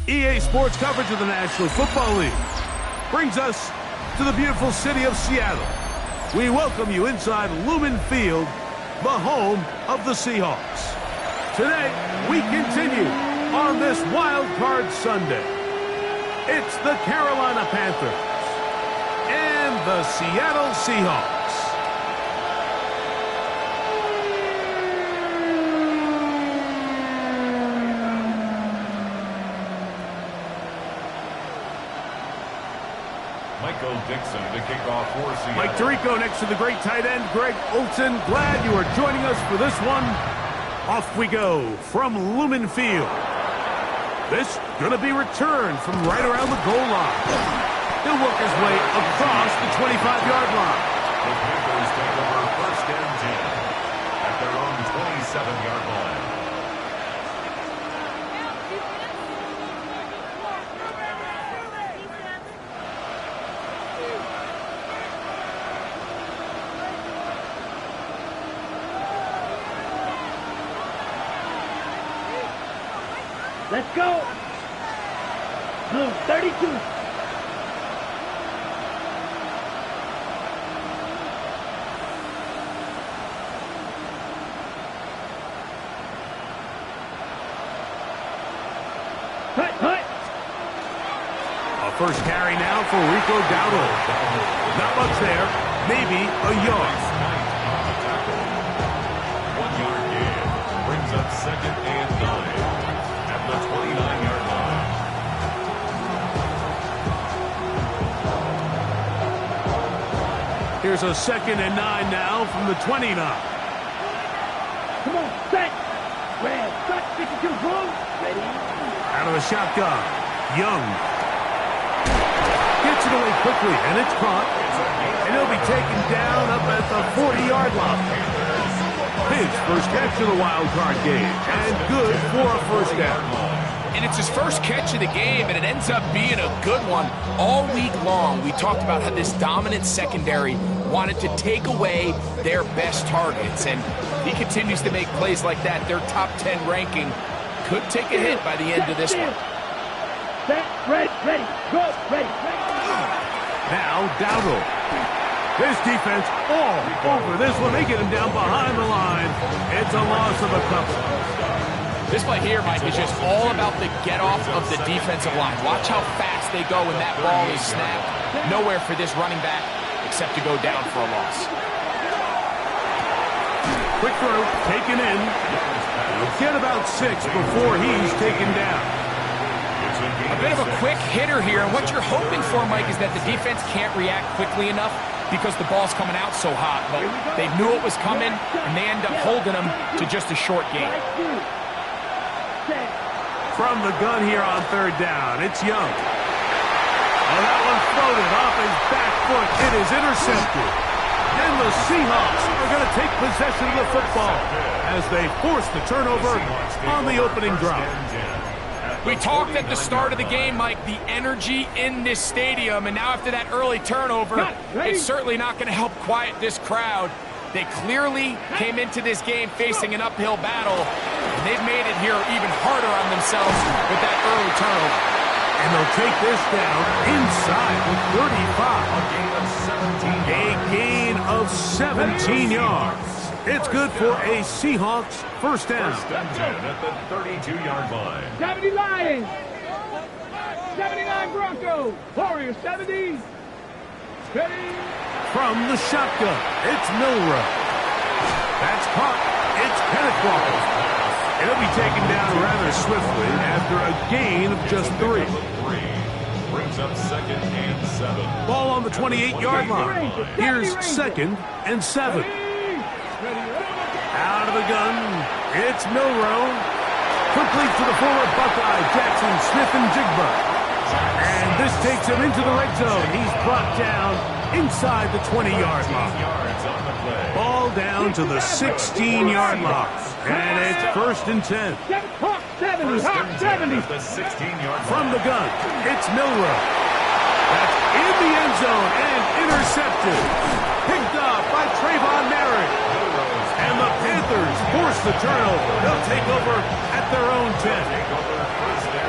EA Sports coverage of the National Football League brings us to the beautiful city of Seattle. We welcome you inside Lumen Field, the home of the Seahawks. Today, we continue on this Wild Card Sunday. It's the Carolina Panthers and the Seattle Seahawks. Dixon to kick off for Seattle. Mike Tirico next to the great tight end, Greg Olsen. Glad you are joining us for this one. Off we go from Lumen Field. This going to be returned from right around the goal line. He'll work his way across the 25-yard line. The Panthers take over first and 10 at their own 27-yard line. Let's go. Blue 32. Hut. A first carry now for Rico Dowdle. Not much there. Maybe a yard. 1 yard gain brings up second and 9. The 29-yard line. Here's a second and 9 now from the 29. Come on, set. Red, set, 52, blue. Ready. Out of the shotgun. Young. Gets it away quickly, and it's caught. And he'll be taken down up at the 40-yard line. His first catch of the wild card game, and good for a first down. And it's his first catch of the game, and it ends up being a good one. All week long, we talked about how this dominant secondary wanted to take away their best targets, and he continues to make plays like that. Their top 10 ranking could take a hit by the end of this one. Set, ready, go, ready. Now, Dowdle. This defense all over this one. They get him down behind the line. It's a loss of a couple. This play here, Mike, is just all about the get-off of the defensive line. Watch how fast they go when that ball is snapped. Nowhere for this running back except to go down for a loss. Quick throw, taken in. He'll get about 6 before he's taken down. A bit of a quick hitter here, and what you're hoping for, Mike, is that the defense can't react quickly enough because the ball's coming out so hot. But they knew it was coming, and they end up holding them to just a short gain. From the gun here on third down, it's Young. Oh, that one floated off his back foot. It is intercepted. And the Seahawks are going to take possession of the football as they force the turnover on the opening drive. We talked at the start of the game, Mike, the energy in this stadium, and now after that early turnover, it's certainly not going to help quiet this crowd. They clearly came into this game facing an uphill battle, and they've made it here even harder on themselves with that early turnover. And they'll take this down inside the 35. A gain of 17 yards. It's good for a Seahawks first down. First and 10 at the 32-yard line. 70 Lions. 79 Broncos. Warriors 70. Ready. From the shotgun, it's Milrow. That's caught. It's Kenneth Walker. It'll be taken down rather swiftly after a gain of just 3. Brings up second and 7. Ball on the 28-yard line. Here's second and 7. Out of the gun, it's Milrow. Complete to the former Buckeye, Jackson Smith-Njigba. And this takes him into the red zone. He's brought down inside the 20-yard line. Ball down to the 16-yard line. And it's first and 10. 70. The 16-yard From the gun, it's Milrow. That's in the end zone and intercepted. Picked up by Trayvon Merritt. And the Panthers force the turnover. They'll take over at their own 10.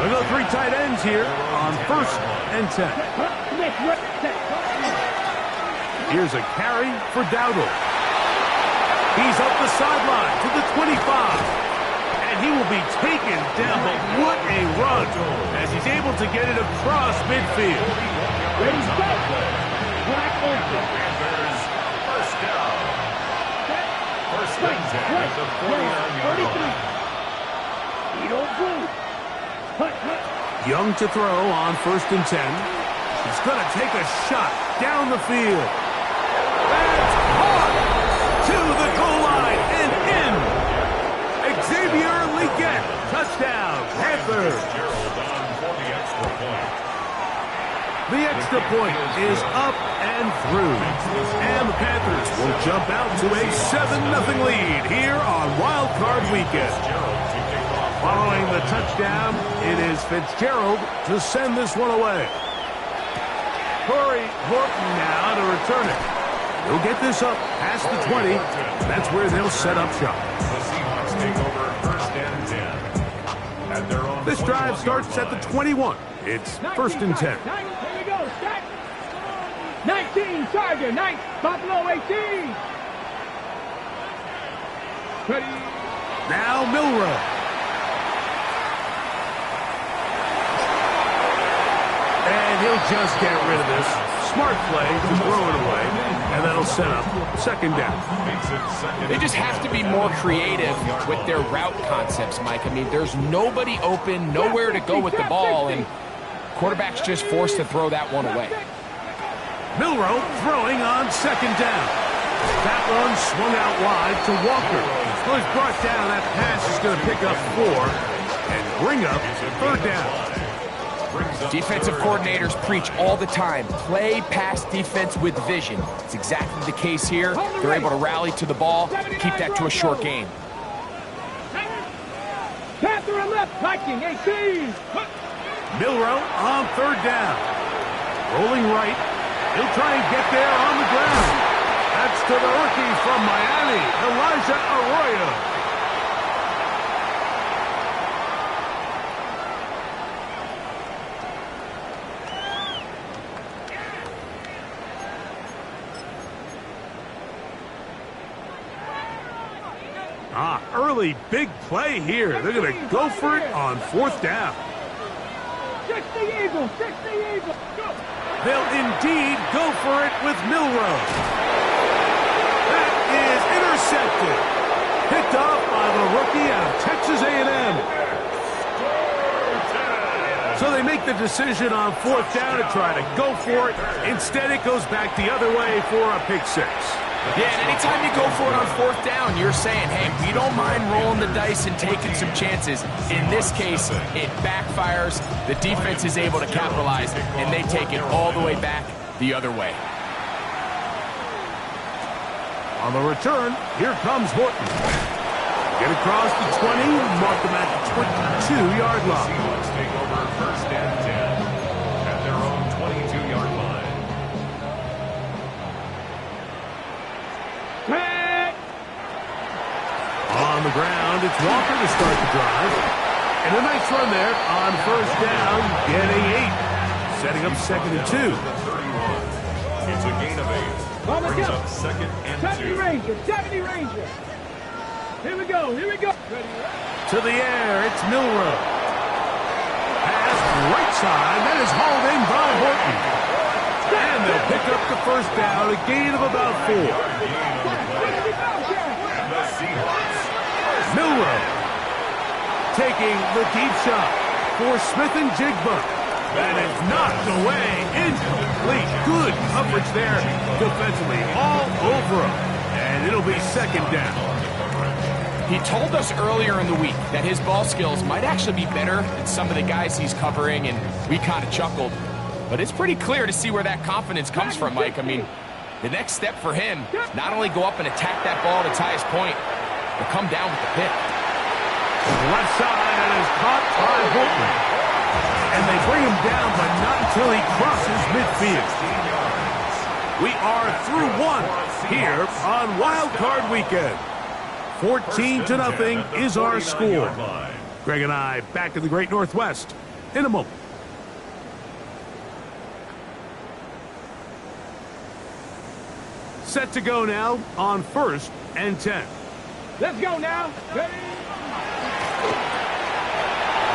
We'll go 3 tight ends here on 1st and 10. Here's a carry for Dowdle. He's up the sideline to the 25. And he will be taken down. But what a run as he's able to get it across midfield. Ready, set. Black open. First down. First and 10 at the 49-yard line. He don't move. Young to throw on 1st and 10. He's going to take a shot down the field. That's caught to the goal line and in. Xavier Leggett, touchdown, Panthers. Gerald on for the extra point. The extra point is up and through. And the Panthers will jump out to a 7-0 lead here on Wild Card Weekend. Following the touchdown, it is Fitzgerald to send this one away. Corey Horton now to return it. He'll get this up past the 20. That's where they'll set up shop. The Seahawks take over 1st and 10. At their own This drive starts at the 21. It's 1st and 10. Here we go, set. 19, Charger, 9, Buffalo 18. Ready. Now Milroe. And he'll just get rid of this. Smart play to throw it away. And that'll set up 2nd down. They just have to be more creative with their route concepts, Mike. I mean, there's nobody open, nowhere to go with the ball, and quarterback's just forced to throw that one away. Milroe throwing on 2nd down. That one swung out wide to Walker. So he's brought down. That pass is going to pick up 4 and bring up 3rd down. Defensive coordinators preach all the time, play pass defense with vision. It's exactly the case here. They're able to rally to the ball, keep that to a short game. Panther and left, Viking 18. Milroe on 3rd down. Rolling right. He'll try and get there on the ground. That's to the rookie from Miami, Elijah Arroyo. Early big play here. They're going to go for it on 4th down. 60 Eagles, 60 Eagles. Go. They'll indeed go for it with Milroe. That is intercepted. Picked off by the rookie out of Texas A&M. So they make the decision on 4th down to try to go for it. Instead, it goes back the other way for a pick 6. Yeah, and anytime you go for it on 4th down, you're saying, hey, we don't mind rolling the dice and taking some chances. In this case, it backfires. The defense is able to capitalize, and they take it all the way back the other way. On the return, here comes Horton. Get across the 20, mark them at the 22-yard line. Seahawks take over 1st and 10 at their own 22-yard line. On the ground, it's Walker to start the drive. And a nice run there on 1st down, getting 8. Setting up 2nd and 2. It's a gain of 8. Brings up 2nd and 2. 70 Rangers, 70 Rangers. Here we go, here we go. To the air, it's Milroe. Pass right side, that is hauled in by Horton. And they'll pick up the 1st down, a gain of about 4. Milroe taking the deep shot for Smith and Jigba. That is knocked away, incomplete. Good coverage there defensively, all over him. And it'll be 2nd down. He told us earlier in the week that his ball skills might actually be better than some of the guys he's covering, and we kind of chuckled. But it's pretty clear to see where that confidence comes from, Mike. I mean, the next step for him, not only go up and attack that ball at its highest point, but come down with the pick. Left side, and is caught by Horton. And they bring him down, but not until he crosses midfield. We are through 1 here on Wild Card Weekend. 14-0 is our score. Greg and I back in the Great Northwest in a moment. Set to go now on 1st and 10. Let's go now. Ready?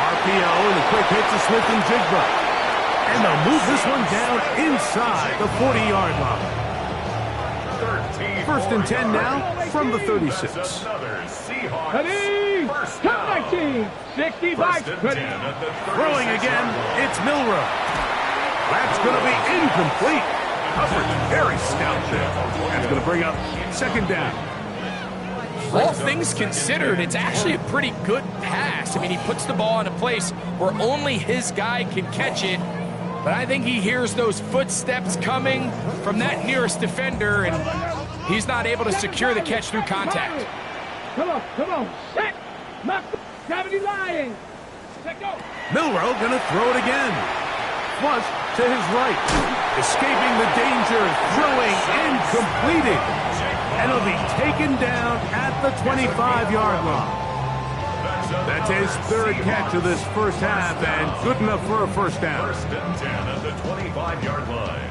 RPO and a quick hit to Smith and Jigba. And they'll move this one down inside the 40-yard line. 1st and 10 now from the 36. Ready? Top 19. 65. Ready? Throwing again, it's Milroe. That's going to be incomplete. Coverage very stout there. That's going to bring up 2nd down. All things considered, it's actually a pretty good pass. I mean, he puts the ball in a place where only his guy can catch it. But I think he hears those footsteps coming from that nearest defender, and he's not able to secure the catch through contact. Come on. Set. Knock. Gravity lying. Let go. Milroe going to throw it again. Flush to his right. Escaping the danger. Throwing and completing. And he'll be taken down at the 25-yard line. That's his 3rd catch of this first half, and good enough for a 1st down. 1st and 10 at the 25-yard line.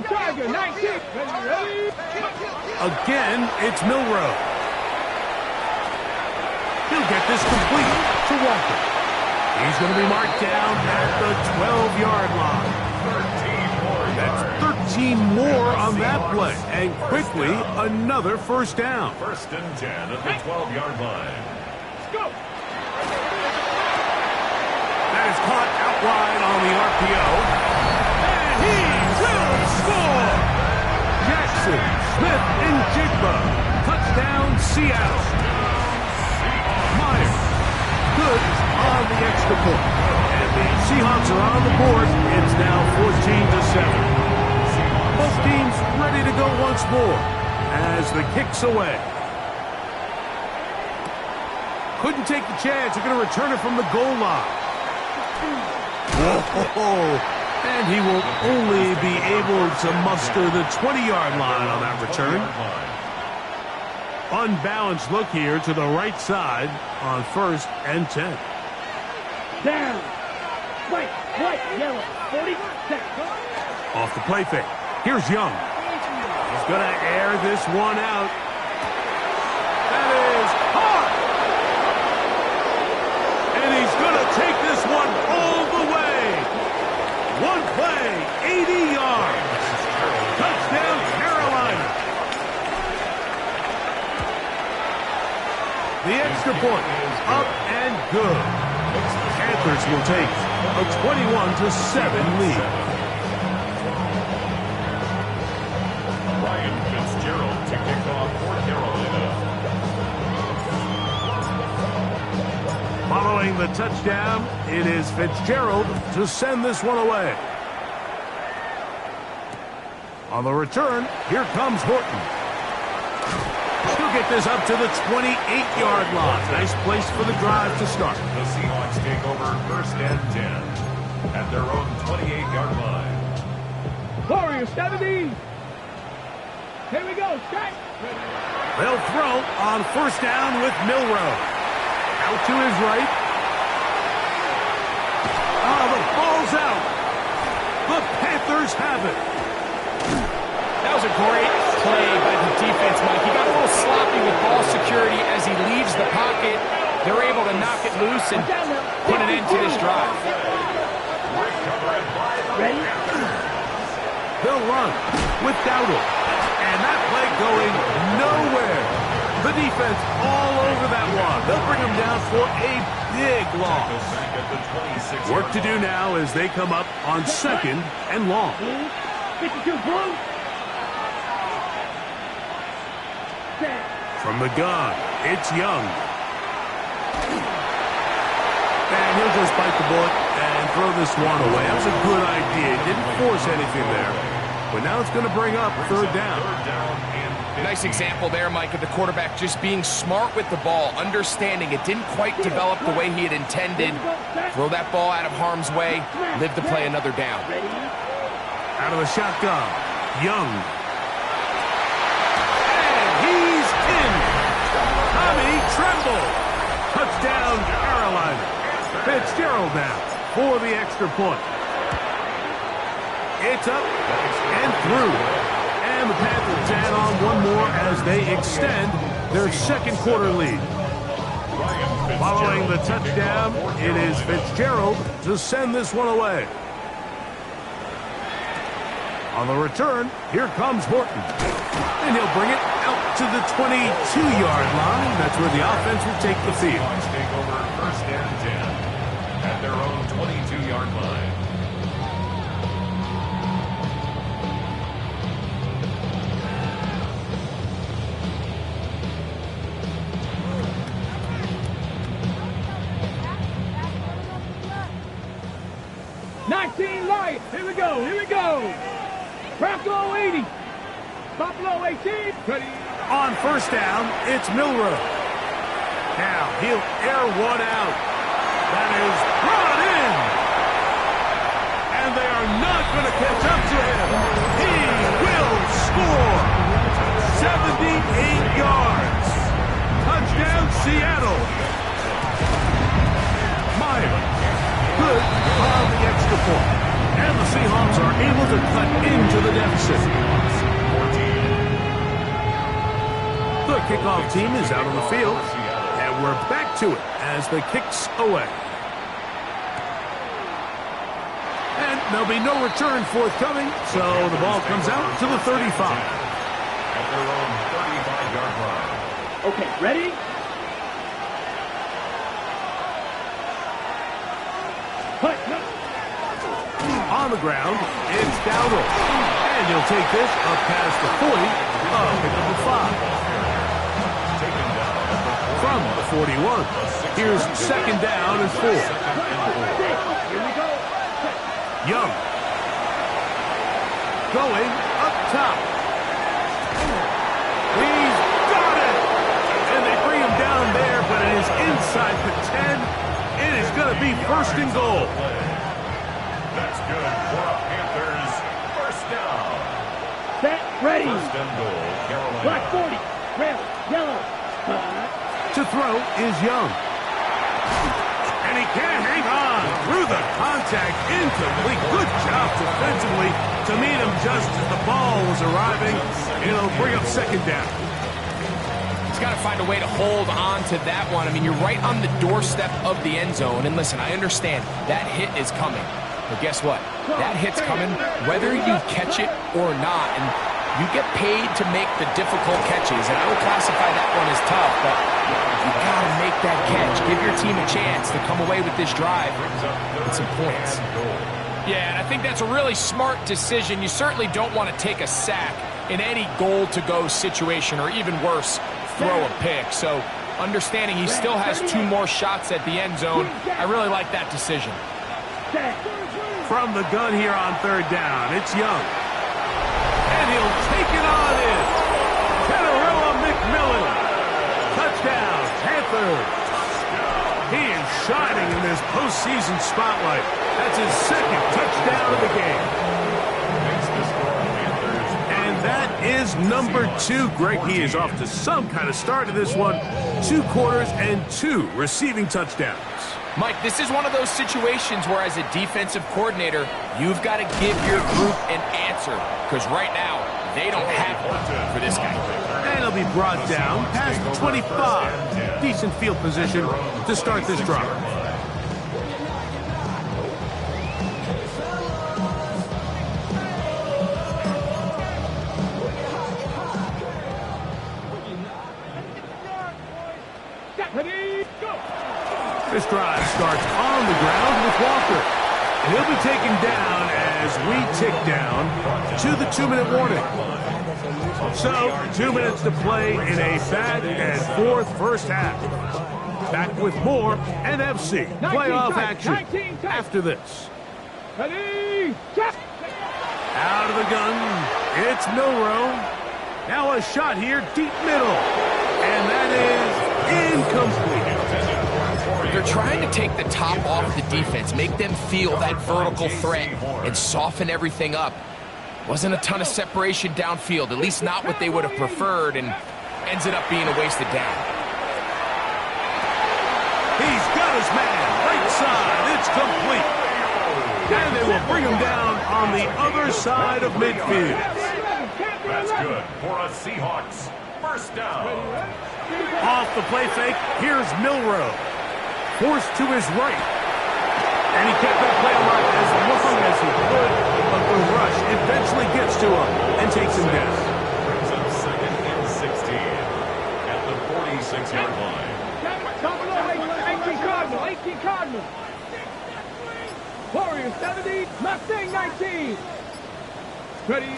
Tiger, 19. Ready? Again, it's Milroe. He'll get this complete to Walker. He's going to be marked down at the 12-yard line. 13 more on that play, and quickly another 1st down. 1st and 10 at the 12-yard line. Let's go. That is caught out wide on the RPO. And he will score! Jackson, Smith, and Jigba. Touchdown, Seattle. Myers, good on the extra point. And the Seahawks are on the board. It's now 14-7. Both teams ready to go once more as the kick's away. Couldn't take the chance. They're going to return it from the goal line. Whoa. And he will only be able to muster the 20-yard line on that return. Unbalanced look here to the right side on 1st and 10. Down. White, yellow. 40 seconds. Off the play fake. Here's Young. He's going to air this one out. That is hard. And he's going to take this one all the way. One play, 80 yards. Touchdown, Carolina. The extra point is up and good. Panthers will take a 21-7 lead. To kick off for Carolina. Following the touchdown, it is Fitzgerald to send this one away. On the return, here comes Horton. He'll get this up to the 28-yard line. Nice place for the drive to start. The Seahawks take over 1st and 10 at their own 28-yard line. Warriors 70. Here we go, check. They'll throw on 1st down with Milroe. Out to his right. The ball's out. The Panthers have it. That was a great play by the defense, Mike. He got a little sloppy with ball security as he leaves the pocket. They're able to knock it loose and put an end to this drive. Ready? They'll run with Dowdle. And that play going nowhere. The defense all over that one. They'll bring him down for a big loss. Work to do now as they come up on 2nd and long. 52 blue. From the gun, it's Young. And he'll just bite the bullet and throw this one away. That was a good idea. Didn't force anything there. But now it's going to bring up 3rd down. Nice example there, Mike, of the quarterback just being smart with the ball, understanding it didn't quite develop the way he had intended. Throw that ball out of harm's way, live to play another down. Out of the shotgun, Young. And he's tremble. Touchdown, Carolina. Fitzgerald now for the extra point. It's up and through. And the Panthers add on one more as they extend their second quarter lead. Following the touchdown, it is Fitzgerald to send this one away. On the return, here comes Horton. And he'll bring it out to the 22-yard line. That's where the offense will take the field. Take over 1st and 10 at their own 22-yard line. Lions. Here we go. Here we go. Bronco 80. Buffalo 18. Ready. On first down, it's Milrow. Now he'll air one out. That is brought in. And they are not going to catch up to him. He will score. 78 yards. Touchdown, Seattle. Meyer. Good on the extra point. And the Seahawks are able to cut into the deficit. The kickoff team is out on the field, and we're back to it as the kick's away. And there'll be no return forthcoming, so the ball comes out to the 35. At their own 35-yard line. Okay, ready? On the ground, it's Dowdle. And he'll take this up past the 40, pick up the 5. From the 41, here's second down and 4. Young. Going up top. He's got it! And they bring him down there, but it is inside the 10. It is going to be first and goal. That's good for a Panthers first down. Set, ready. First and goal, Carolina. Black 40, red, yellow. To throw is Young. And he can't hang on through the contact. Incomplete. Good job defensively to meet him just as the ball was arriving. It'll bring up second down. He's got to find a way to hold on to that one. I mean, you're right on the doorstep of the end zone. And listen, I understand that hit is coming. But guess what? That hit's coming whether you catch it or not. And you get paid to make the difficult catches. And I would classify that one as tough. But you got to make that catch. Give your team a chance to come away with this drive with some points. Yeah, and I think that's a really smart decision. You certainly don't want to take a sack in any goal-to-go situation, or even worse, throw a pick. So understanding he still has 2 more shots at the end zone, I really like that decision. From the gun here on third down, it's Young. And he'll take it on in. Kenarella McMillan. Touchdown, Panthers. He is shining in this postseason spotlight. That's his second touchdown of the game. And that is number 2. Greg, he is off to some kind of start in this one. 2 quarters and 2 receiving touchdowns. Mike, this is one of those situations where as a defensive coordinator, you've got to give your group an answer. Because right now, they don't have one for this guy. And he'll be brought down past the 25. Decent field position to start this drive. This drive starts on the ground with Walker. And he'll be taken down as we tick down to the 2-minute warning. So, 2 minutes to play in a back-and-forth first half. Back with more NFC playoff action after this. Ready, Out of the gun, it's Milrow. Now a shot here, deep middle. And that is incomplete. They're trying to take the top off the defense, make them feel that vertical threat, and soften everything up. Wasn't a ton of separation downfield, at least not what they would have preferred, and ends it up being a wasted down. his man, right side. It's complete. And they will bring him down on the other side of midfield. That's good for a Seahawks first down. Off the play fake, here's Milroe. Forced to his right. And he kept that play alive as long as he could, but the rush eventually gets to him and takes him down. Brings up 2nd and 16 at the 46-yard line. 18 Cardinal, 18 Cardinal. Warriors 70, Mustang 19. Ready.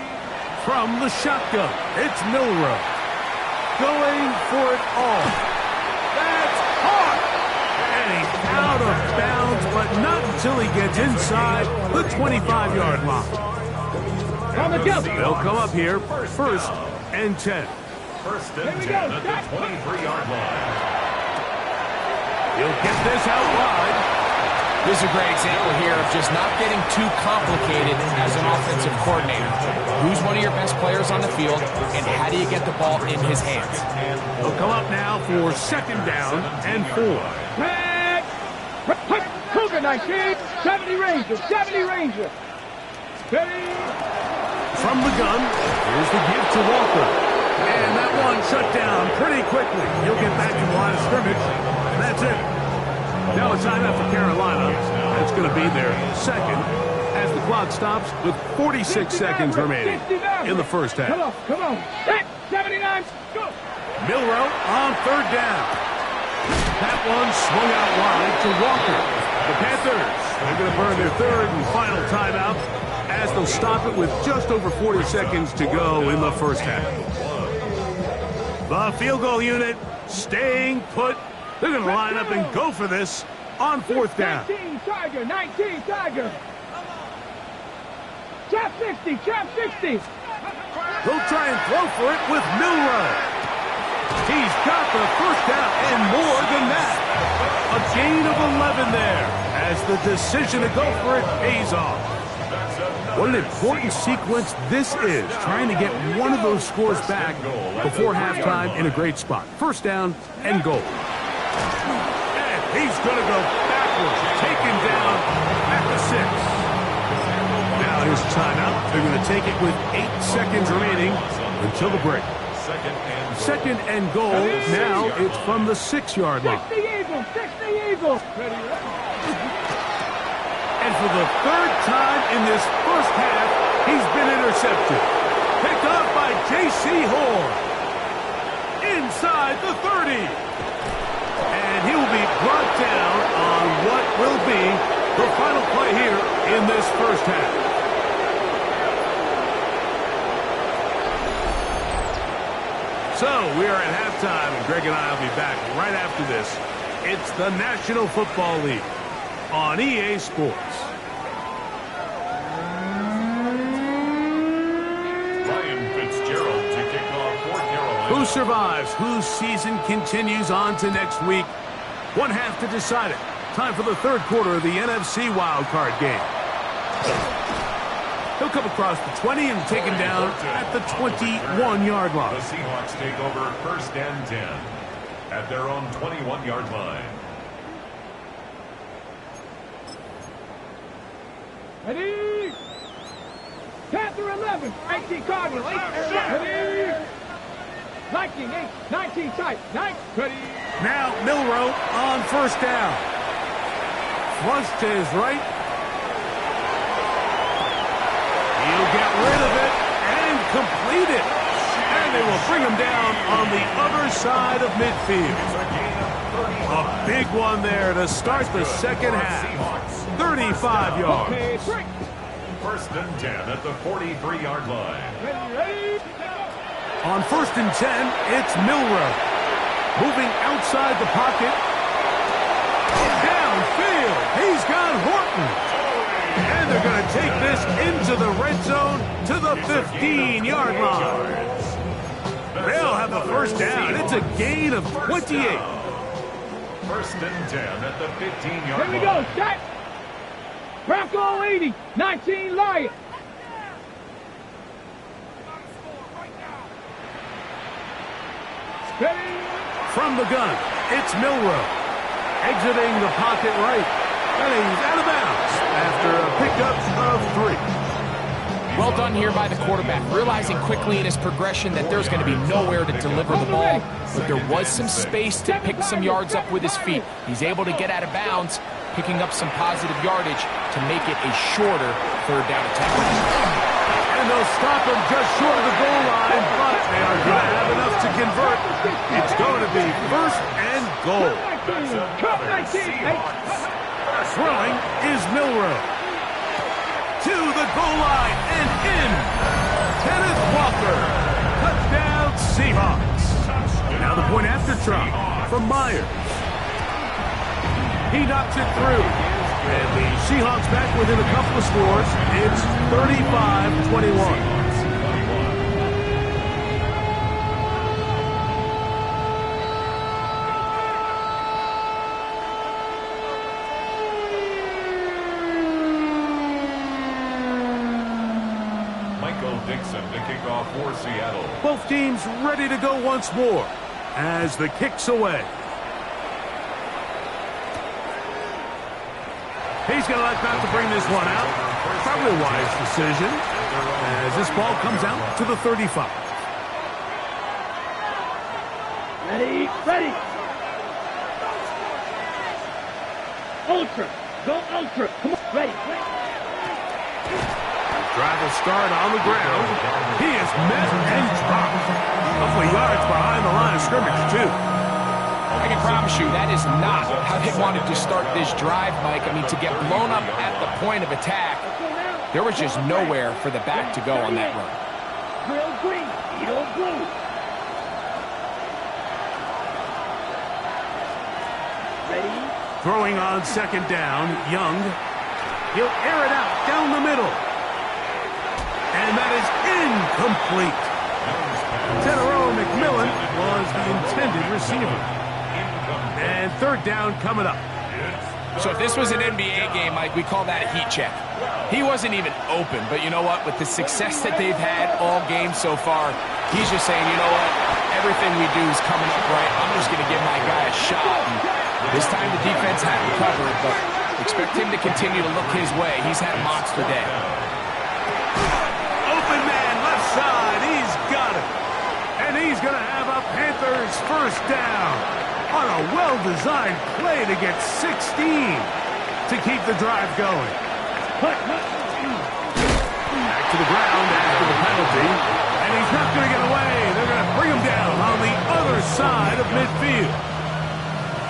From the shotgun, it's Milroe. Going for it all. That's hard. And he's out of bounds, but not until he gets inside the 25-yard line. On the jump. They'll come up here, 1st and 10. 1st and 10 at the 23-yard line. He'll get this out wide. This is a great example here of just not getting too complicated as an offensive coordinator. Who's one of your best players on the field, and how do you get the ball in his hands? They'll come up now for 2nd down and 4. Cougar 19, 70 Ranger, 70 Ranger. Ready. From the gun, here's the give to Walker. And that one shut down pretty quickly. He'll get back to the line of scrimmage. That's it. Now it's time out for Carolina. That's going to be their 2nd as the clock stops with 46 seconds remaining in the first half. Come on. 79, go. Milroe on 3rd down. That one swung out wide to Walker. The Panthers, they're going to burn their 3rd and final timeout as they'll stop it with just over 40 seconds to go in the first half. The field goal unit staying put. They're going to line up and go for this on 4th down. 19 Tiger, 19 Tiger. Trap 60, trap 60. They'll try and throw for it with Milroe. He's got the 1st down and more than that. A gain of 11 there as the decision to go for it pays off. What an important sequence this is, trying to get one of those scores back before halftime in a great spot. 1st down and goal. And he's going to go backwards, taken down at the 6. Now his timeout. They're going to take it with 8 seconds remaining until the break. 2nd and goal. Now it's from the 6-yard line. 60 Eagles, 60 Eagles. And for the 3rd time in this first half, he's been intercepted. Picked up by J.C. Horn. Inside the 30. And he will be brought down on what will be the final play here in this first half. So we are at halftime, and Greg and I will be back right after this. It's the National Football League on EA Sports. Ryan Fitzgerald to kick off for Carolina. Who survives? Whose season continues on to next week? One half to decide it. Time for the 3rd quarter of the NFC wildcard game. He'll come across the 20 and take him down at the 21-yard line. The Seahawks take over 1st and 10 at their own 21-yard line. Ready. Panther 11, 18 Cardinal, 8. Ready. Viking 8, 19 tight, 9. Ready. Now Milroe on 1st down. Flush to his right. He'll get rid of it and complete it. And they will bring him down on the other side of midfield. A big one there to start the 2nd half. 35 yards. 1st and 10 at the 43-yard line. Ready. On 1st and 10, it's Milroe. Moving outside the pocket. Downfield. He's got Horton. And they're going to take this into the red zone to the 15-yard line. They'll have the 1st down. It's a gain of 28. 1st and 10 at the 15-yard line. Here we go, set. Bronco 80, 19 Lion. Ready. From the gun, it's Milroe. Exiting the pocket right. And he's out of bounds after a pickup of 3. Well done here by the quarterback, realizing quickly in his progression that there's going to be nowhere to deliver the ball, but there was some space to pick some yards up with his feet. He's able to get out of bounds, picking up some positive yardage to make it a shorter third down attempt. And they'll stop him just short of the goal line, but they are going to have enough to convert. It's going to be first and goal. Throwing is Milroe. To the goal line and in. Kenneth Walker. Touchdown Seahawks. Now the point after try from Myers. He knocks it through. And the Seahawks back within a couple of scores. It's 35-21. To kick off for Seattle. Both teams ready to go once more as the kick's away. He's going to elect not to bring this one out. Probably a wise decision as this ball comes out to the 35. Ready, ready. Ultra, go ultra. Come on, ready. Drive will start on the ground. He is met and dropped. A couple of yards behind the line of scrimmage, too. I can promise you that is not how they wanted to start this drive, Mike. I mean, to get blown up at the point of attack, there was just nowhere for the back to go on that run. Grill green, Edo blue. Ready? Throwing on second down, Young. He'll air it out down the middle. And that is incomplete. Tenero McMillan was the intended receiver. And third down coming up. So if this was an NBA game, Mike, we call that a heat check. He wasn't even open, but you know what? With the success that they've had all game so far, he's just saying, you know what? Everything we do is coming up right. I'm just going to give my guy a shot. And this time the defense had him covered, but expect him to continue to look his way. He's had a monster day. Open man, left side. He's got it. And he's going to have a Panthers first down on a well-designed play to get 16 to keep the drive going. Back to the ground after the penalty. And he's not going to get away. They're going to bring him down on the other side of midfield.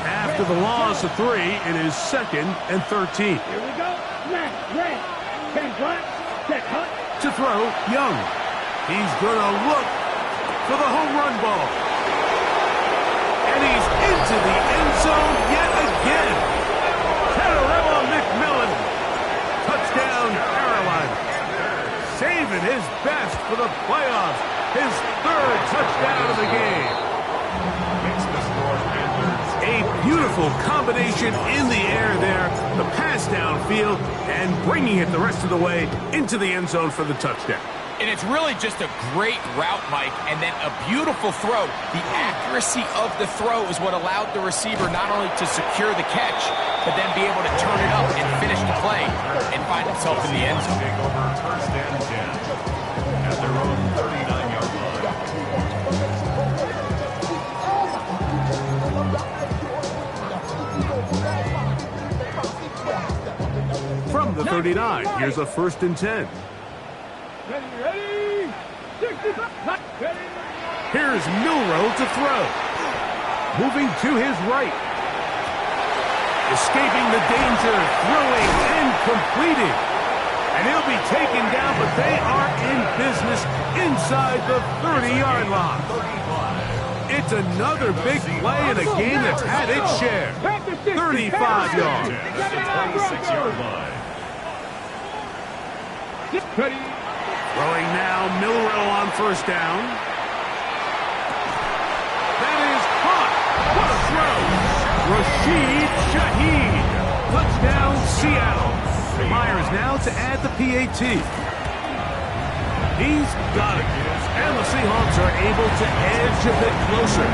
After the loss of 3, it is 2nd and 13. Here we go. Left, red. 10 black. Set hut. To throw, Young. He's going to look for the home run ball. And he's into the end zone yet again. Tenero McMillan. Touchdown, Carolina. Saving his best for the playoffs. His 3rd touchdown of the game. A beautiful combination in the air there. The pass downfield and bringing it the rest of the way into the end zone for the touchdown. And it's really just a great route, Mike, and then a beautiful throw. The accuracy of the throw is what allowed the receiver not only to secure the catch, but then be able to turn it up and finish the play and find himself in the end zone. Take over first and 10 at their own 39-yard line. From the 39, here's a 1st and 10. Ready, 65. Ready. Here's Milroe to throw. Moving to his right. Escaping the danger, throwing and completing. And he'll be taken down, but they are in business inside the 30-yard line. It's another big play in a game that's had its share. 35 yards. At the 26-yard line. Ready. Throwing now, Milroe on first down. That is caught. What a throw. Rashid Shaheed. Touchdown, Seattle. Myers now to add the PAT. He's got it. And the Seahawks are able to edge a bit closer.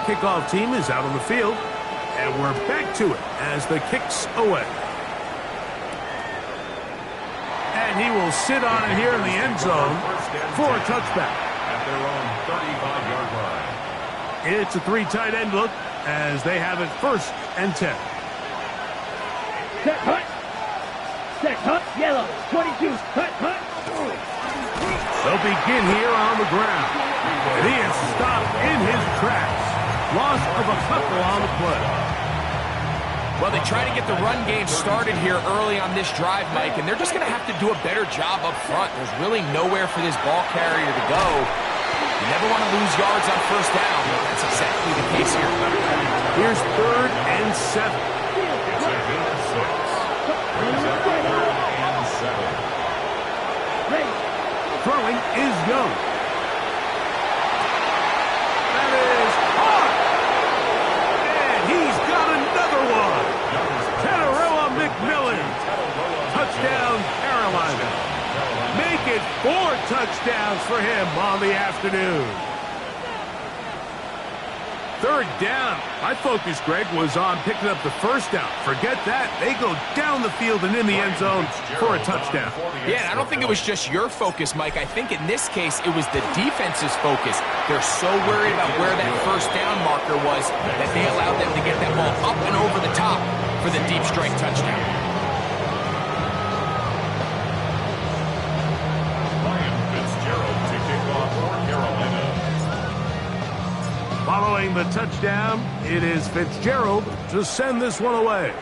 kickoff team is out on the field, and we're back to it as the kick's away. And he will sit on it here in the end zone for a touchback. At their own 35-yard line. It's a 3 tight end look as they have it 1st and 10. Set, hut. Set, hut, yellow. 22, hut, hut. They'll begin here on the ground. And he is stopped in his tracks. Loss of a couple on the play. Well, they try to get the run game started here early on this drive, Mike, and they're just going to have to do a better job up front. There's really nowhere for this ball carrier to go. You never want to lose yards on 1st down. That's exactly the case here. Here's 3rd and 7. It's a gain of 6. Brings up 3rd and 7. Throwing is Young. That is hard. And he's got another one. Tadarella McMillan. Touchdown, Carolina. Make it 4 touchdowns for him on the afternoon. 3rd down. My focus, Greg, was on picking up the 1st down. Forget that. They go down the field and in the end zone for a touchdown. Yeah, and I don't think it was just your focus, Mike. I think in this case, it was the defense's focus. They're so worried about where that 1st down marker was that they allowed them to get that ball up and over the top for the deep strike touchdown. Following the touchdown, it is Fitzgerald to send this one away.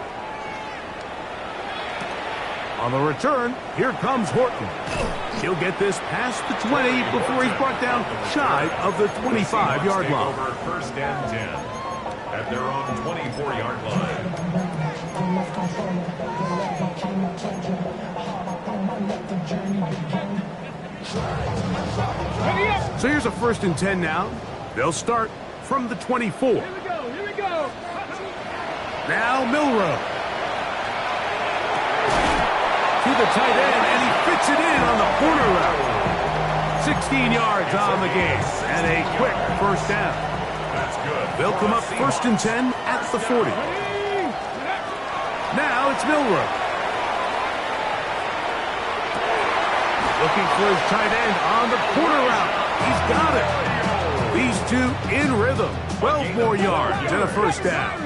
On the return, here comes Horton. He'll get this past the 20 before he's brought down shy of the 25-yard line. Over 1st and 10 at their own 24-yard line. So here's a 1st and 10 now. They'll start from the 24. Here we go, here we go. Now Milrow. To the tight end, and he fits it in on the corner route. 16 yards on the game, and a quick 1st down. That's good. They'll come up 1st and 10 at the 40. Now it's Milrow. Looking for his tight end on the corner route. He's got it. These two in rhythm. 12 more yards and a 1st down.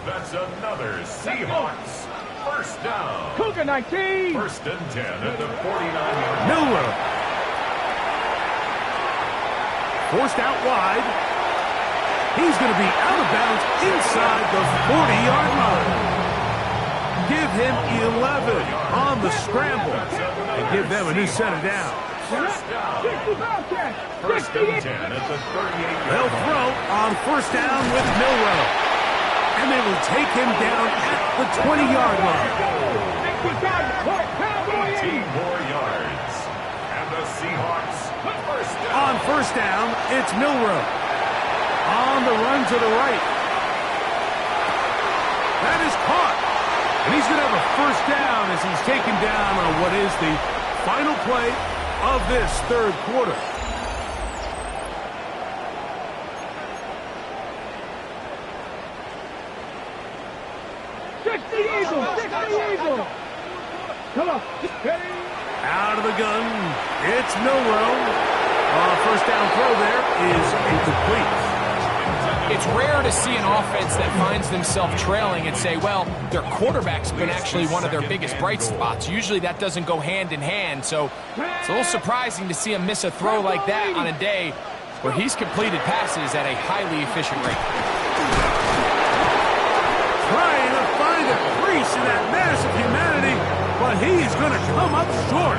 That's another Seahawks 1st down. Cougar 19. 1st and 10 at the 49-yard line. Milrow. Forced out wide. He's going to be out of bounds inside the 40-yard line. Give him 11 on the scramble and give them a new set of downs. 1st down. 1st and 10 at the 38-yard They'll line. throw on 1st down with Milrow. And they will take him down at the 20-yard line. 18 more yards. And the Seahawks 1st down. On 1st down, it's Milrow. On the run to the right. That is caught. And he's going to have a 1st down as he's taken down on what is the final play of this 3rd quarter. Come on. Out of the gun, it's Milrow. 1st down throw there is incomplete. It's rare to see an offense that finds themselves trailing and say, well, their quarterback's been actually one of their biggest bright spots. Usually that doesn't go hand in hand, so it's a little surprising to see him miss a throw like that on a day where he's completed passes at a highly efficient rate. Trying to find a crease in that mass of humanity, but he's going to come up short.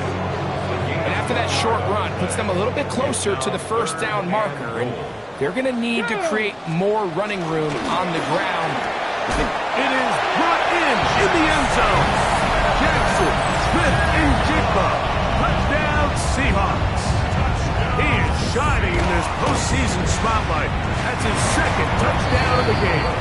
And after that short run, puts them a little bit closer to the 1st down marker, and they're going to need to create more running room on the ground. It is brought in the end zone. Jackson, Smith, and Jigba. Touchdown, Seahawks. He is shining in this postseason spotlight. That's his 2nd touchdown of the game.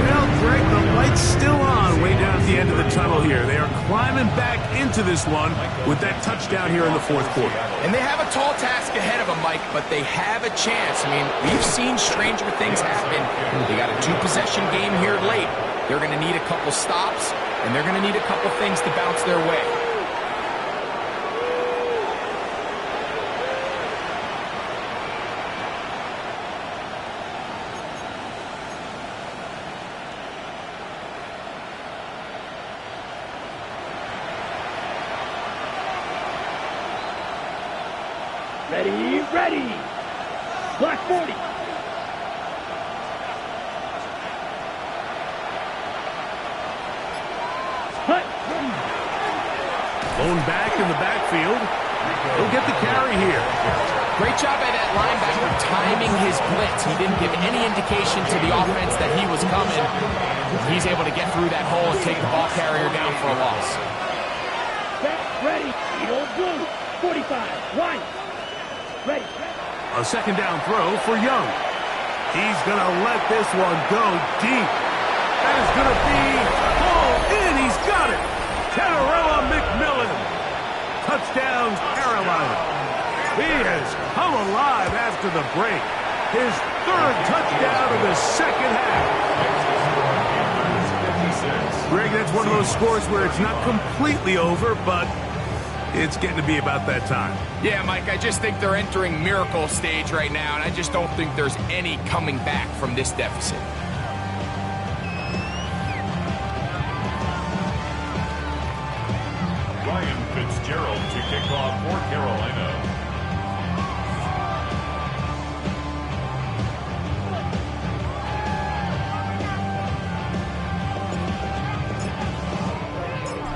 Well, Greg, the light's still on way down at the end of the tunnel here. here. They are climbing back into this one with that touchdown here in the fourth quarter. And they have a tall task ahead of them, Mike, but they have a chance. I mean, we've seen stranger things happen. They got a two-possession game here late. They're going to need a couple stops, and they're going to need a couple things to bounce their way. Ready, ready. Black 40. Hut. Blown back in the backfield. He'll get the carry here. Great job by that linebacker timing his blitz. He didn't give any indication to the offense that he was coming. He's able to get through that hole and take the ball carrier down for a loss. Set, ready. Eagle blue. 45. One. Ready. A second down throw for Young. He's going to let this one go deep. That is going to be hauled in. He's got it. Terrell McMillan. Touchdown, Carolina. He has come alive after the break. His third touchdown of the second half. Greg, that's one of those scores where it's not completely over, but it's getting to be about that time. Yeah, Mike, I just think they're entering miracle stage right now, and I just don't think there's any coming back from this deficit. Ryan Fitzgerald to kick off for Carolina.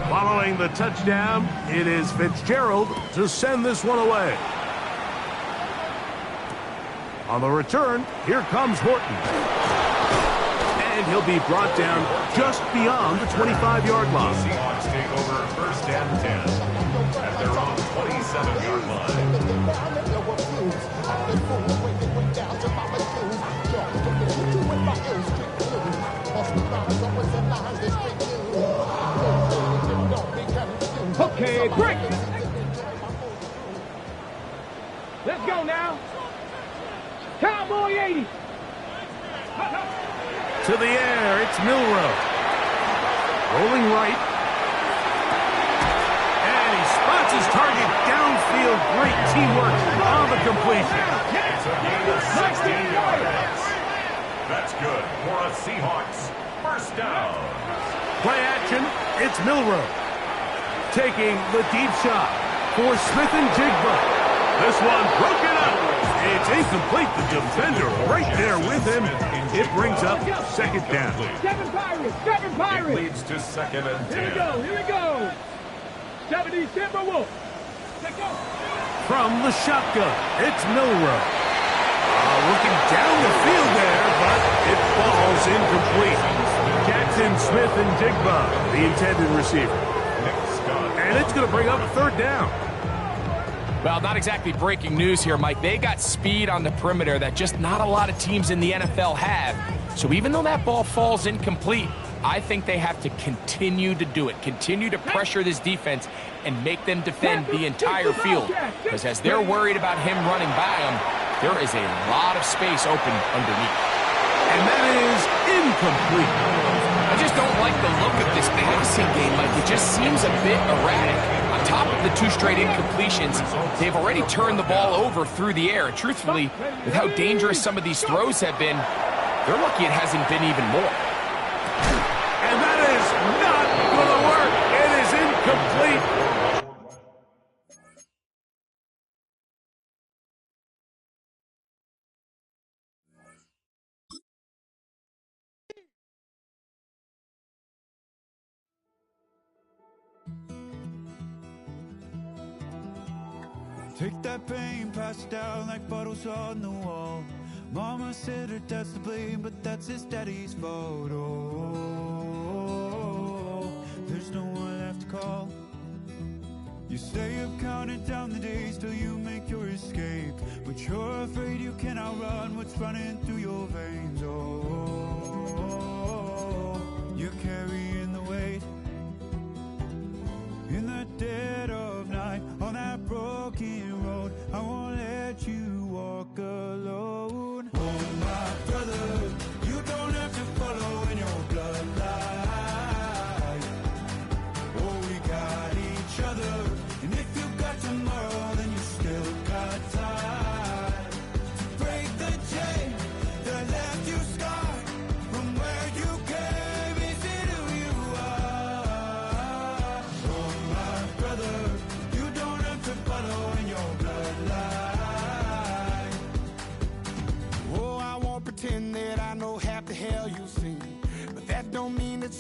Following the touchdown, it is Fitzgerald to send this one away. On the return, here comes Horton. And he'll be brought down just beyond the 25-yard line. Seahawks take over first and 10 at their own 27-yard line. Okay, break. Let's go now. Cowboy 80. To the air, it's Milroe. Rolling right. And he spots his target downfield. Great teamwork on the completion. It's a gain of 16 yards. That's good for a Seahawks first down. Play action, it's Milroe. Taking the deep shot for Smith and Jigba. This one broken up. It's incomplete. The defender right there with him. It brings up second down. Seven Pirates. Seven It Pirates. leads to second and 10. Here we go. Here we go. 70 Timberwolves. Let's go. From the shotgun, it's Milroe. Looking down the field there, but it falls incomplete. Jackson, Smith, and Jigba, the intended receiver. And it's going to bring up a third down. Well, not exactly breaking news here, Mike. They got speed on the perimeter that just not a lot of teams in the NFL have. So even though that ball falls incomplete, I think they have to continue to do it. Continue to pressure this defense and make them defend the entire field. Because as they're worried about him running by them, there is a lot of space open underneath. And that is incomplete. I just don't like the look of this passing game, Mike. It just seems a bit erratic. On top of the two straight incompletions, they've already turned the ball over through the air. And truthfully, with how dangerous some of these throws have been, they're lucky it hasn't been even more. And that is not going to work. It is incomplete. Take that pain, pass it down like bottles on the wall. Mama said her dad's to blame, but that's his daddy's fault. Oh, there's no one left to call. You stay up counting down the days till you make your escape, but you're afraid you can outrun what's running through your veins. Oh, you're carrying the weight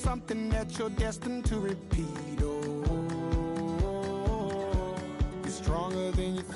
something that you're destined to repeat. Oh, you're stronger than you think.